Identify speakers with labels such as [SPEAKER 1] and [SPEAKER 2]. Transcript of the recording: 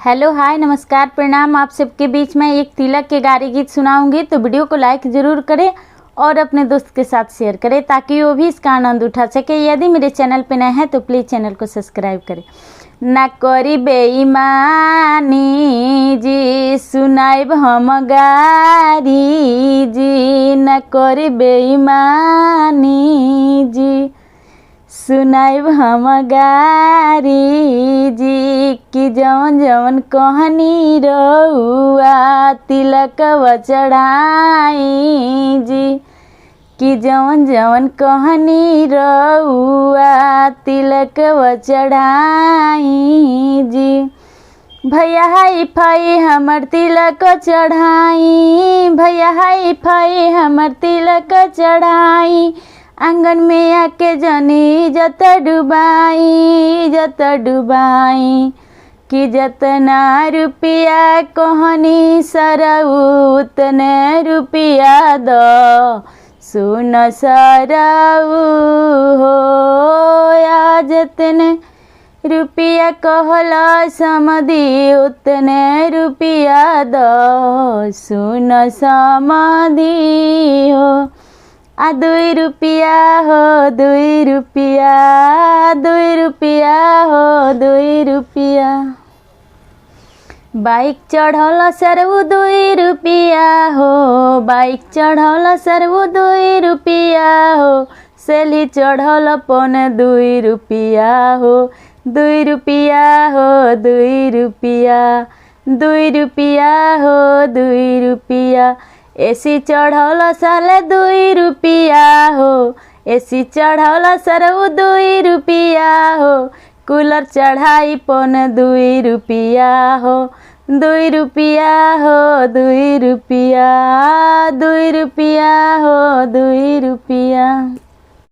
[SPEAKER 1] Hello hi नमस्कार प्रणाम। आप सबके बीच में एक तिलक के गारी गीत सुनाऊंगी, तो वीडियो को लाइक ज़रूर करें और अपने दोस्त के साथ शेयर करें ताकि वो भी इसका आनंद उठा सके। यदि मेरे चैनल पे नए हैं तो प्लीज़ चैनल को सब्सक्राइब करें। ना करी बेईमानी जी सुनाइब हम गारी जी, ना करी बेईमानी जी सुनाइब हम गारी जी, कि जवन जवन कहनी रउआ तिलक चढ़ाई जी, कि जवन जवन कहनी रउआ तिलक चढ़ाई जी। भैया हाई फाई हमर तिलक चढ़ाई, भैया हाई फाई हमर तिलक चढ़ाई, आंगन में आके जनी जत डुबाई जत डुबाई, कि जतना रुपया कहनी सरऊ उतने रुपया दो सुन सरऊ हो, या जतने रुपया कहला समधी उतने रुपया दो सुन समधी हो। आ 2 रुपया हो 2 रुपया, 2 रुपया हो 2 रुपया, बाइक चढ़ल सरऊ 2 रुपया हो, बाइक चढ़ल सरऊ 2 रुपया हो, सेली चढ़ल पन 2 रुपया हो, 2 रुपया हो 2 रुपया, 2 रुपया हो 2 रुपया, एसी चढ़ल साले 2 रुपया हो, एसी चढ़ल सरऊ 2 रुपया हो, कूलर चढ़ाई पन 2 रुपया हो, 2 रुपया हो 2 रुपया, 2 रुपया हो 2 रुपया।